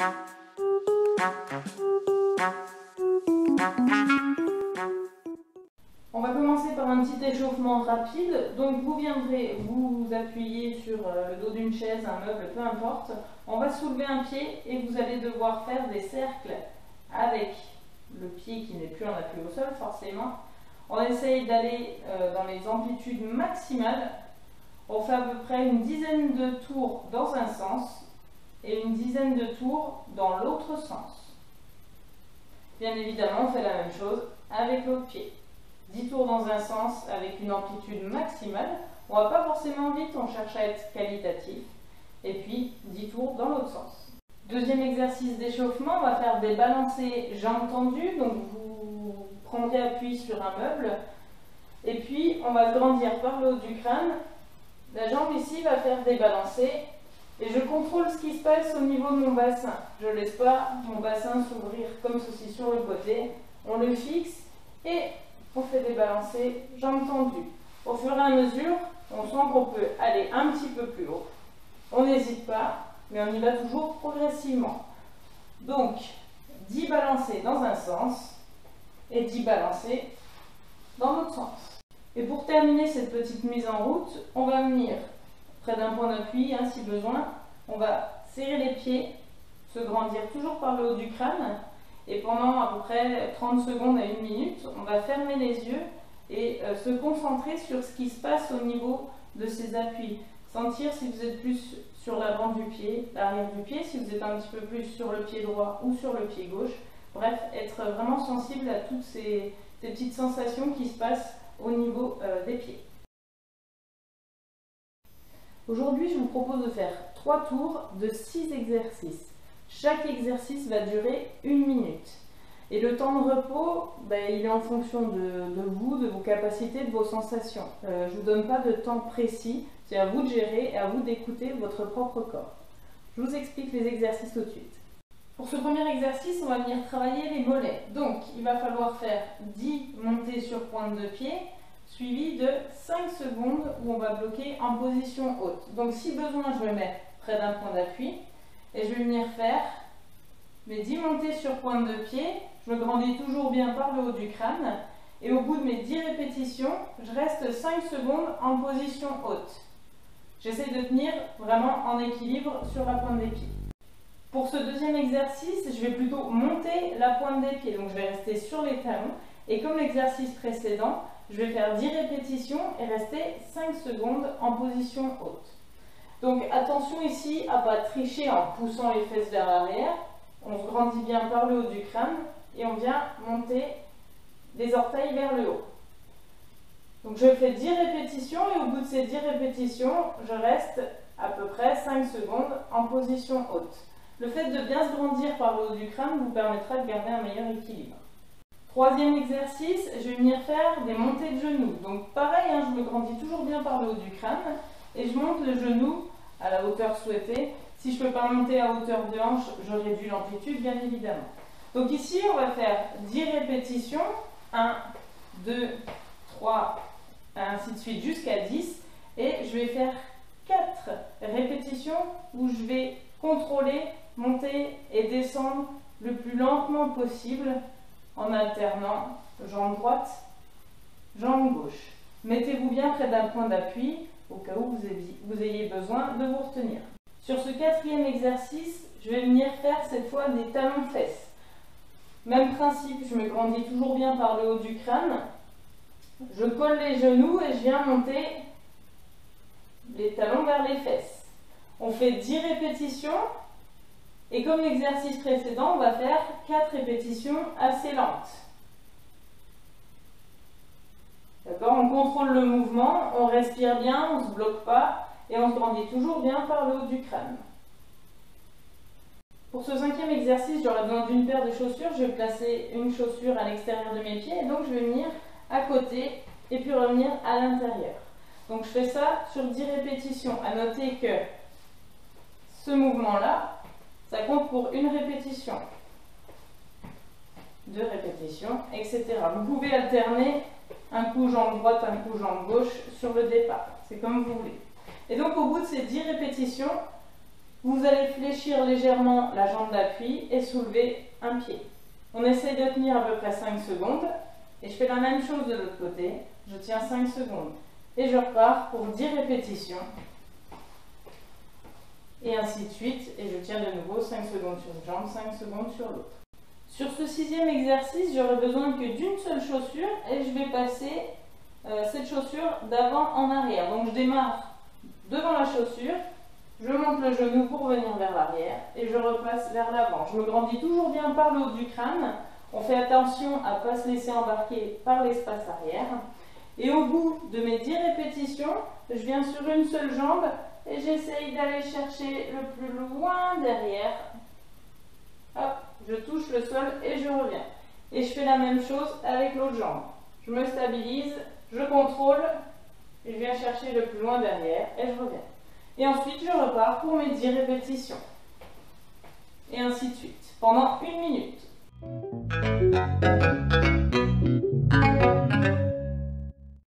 On va commencer par un petit échauffement rapide. Donc vous viendrez vous appuyer sur le dos d'une chaise, un meuble, peu importe. On va soulever un pied et vous allez devoir faire des cercles avec le pied qui n'est plus en appui au sol forcément. On essaye d'aller dans les amplitudes maximales. On fait à peu près une dizaine de tours dans un sens et une dizaine de tours dans l'autre sens. Bien évidemment, on fait la même chose avec l'autre pied. 10 tours dans un sens avec une amplitude maximale. On ne va pas forcément vite, on cherche à être qualitatif. Et puis 10 tours dans l'autre sens. Deuxième exercice d'échauffement, on va faire des balancés jambes tendues. Donc vous prendrez appui sur un meuble. Et puis on va se grandir par le haut du crâne. La jambe ici va faire des balancés. Et je contrôle ce qui se passe au niveau de mon bassin. Je ne laisse pas mon bassin s'ouvrir comme ceci sur le côté. On le fixe et on fait des balancés jambes tendues. Au fur et à mesure, on sent qu'on peut aller un petit peu plus haut. On n'hésite pas, mais on y va toujours progressivement. Donc, 10 balancés dans un sens et 10 balancés dans l'autre sens. Et pour terminer cette petite mise en route, on va venir près d'un point d'appui, si besoin. On va serrer les pieds, se grandir toujours par le haut du crâne. Et pendant à peu près 30 secondes à 1 minute, on va fermer les yeux et se concentrer sur ce qui se passe au niveau de ces appuis. Sentir si vous êtes plus sur l'avant du pied, l'arrière du pied, si vous êtes un petit peu plus sur le pied droit ou sur le pied gauche. Bref, être vraiment sensible à toutes ces petites sensations qui se passent au niveau des pieds. Aujourd'hui, je vous propose de faire 3 tours de 6 exercices. Chaque exercice va durer 1 minute. Et le temps de repos, il est en fonction de vous, de vos capacités, de vos sensations. Je ne vous donne pas de temps précis, c'est à vous de gérer et à vous d'écouter votre propre corps. Je vous explique les exercices tout de suite. Pour ce premier exercice, on va venir travailler les mollets. Donc, il va falloir faire 10 montées sur pointe de pied, suivi de 5 secondes où on va bloquer en position haute. Donc, si besoin, je me mets près d'un point d'appui. Et je vais venir faire mes 10 montées sur pointe de pied. Je me grandis toujours bien par le haut du crâne. Et au bout de mes 10 répétitions, je reste 5 secondes en position haute. J'essaie de tenir vraiment en équilibre sur la pointe des pieds. Pour ce deuxième exercice, je vais plutôt monter la pointe des pieds. Donc je vais rester sur les talons. Et comme l'exercice précédent, je vais faire 10 répétitions et rester 5 secondes en position haute. Donc attention ici à ne pas tricher en poussant les fesses vers l'arrière. On se grandit bien par le haut du crâne et on vient monter les orteils vers le haut. Donc je fais 10 répétitions et au bout de ces 10 répétitions, je reste à peu près 5 secondes en position haute. Le fait de bien se grandir par le haut du crâne vous permettra de garder un meilleur équilibre. Troisième exercice, je vais venir faire des montées de genoux. Donc pareil, je me grandis toujours bien par le haut du crâne. Et je monte le genou à la hauteur souhaitée. Si je ne peux pas monter à hauteur de hanche, je réduis l'amplitude, bien évidemment. Donc ici, on va faire 10 répétitions. 1, 2, 3, ainsi de suite, jusqu'à 10. Et je vais faire 4 répétitions où je vais contrôler, monter et descendre le plus lentement possible en alternant jambe droite, jambe gauche. Mettez-vous bien près d'un point d'appui au cas où vous ayez besoin de vous retenir. Sur ce quatrième exercice, je vais venir faire cette fois des talons-fesses. Même principe, je me grandis toujours bien par le haut du crâne. Je colle les genoux et je viens monter les talons vers les fesses. On fait 10 répétitions et comme l'exercice précédent, on va faire 4 répétitions assez lentes. D'accord, on contrôle le mouvement, on respire bien, on ne se bloque pas et on se grandit toujours bien par le haut du crâne. Pour ce cinquième exercice, j'aurai besoin d'une paire de chaussures. Je vais placer une chaussure à l'extérieur de mes pieds et donc je vais venir à côté et puis revenir à l'intérieur. Donc je fais ça sur 10 répétitions. À noter que ce mouvement-là, ça compte pour une répétition, 2 répétitions, etc. Vous pouvez alterner un coup jambe droite, un coup jambe gauche sur le départ. C'est comme vous voulez. Et donc au bout de ces 10 répétitions, Vous allez fléchir légèrement la jambe d'appui et soulever un pied. On essaye de tenir à peu près 5 secondes. Et je fais la même chose de l'autre côté. Je tiens 5 secondes. Et je repars pour 10 répétitions. Et ainsi de suite. Et je tiens de nouveau 5 secondes sur une jambe, 5 secondes sur l'autre. Sur ce 6e exercice, j'aurai besoin que d'une seule chaussure. Et je vais passer cette chaussure d'avant en arrière. Donc je démarre devant la chaussure. Je monte le genou pour venir vers l'arrière. Et je repasse vers l'avant. Je me grandis toujours bien par le haut du crâne. On fait attention à ne pas se laisser embarquer par l'espace arrière. Et au bout de mes 10 répétitions, je viens sur une seule jambe et j'essaye d'aller chercher le plus loin derrière. Hop, je touche le sol et je reviens. Et je fais la même chose avec l'autre jambe. Je me stabilise, je contrôle, et je viens chercher le plus loin derrière et je reviens. Et ensuite, je repars pour mes 10 répétitions. Et ainsi de suite, pendant 1 minute.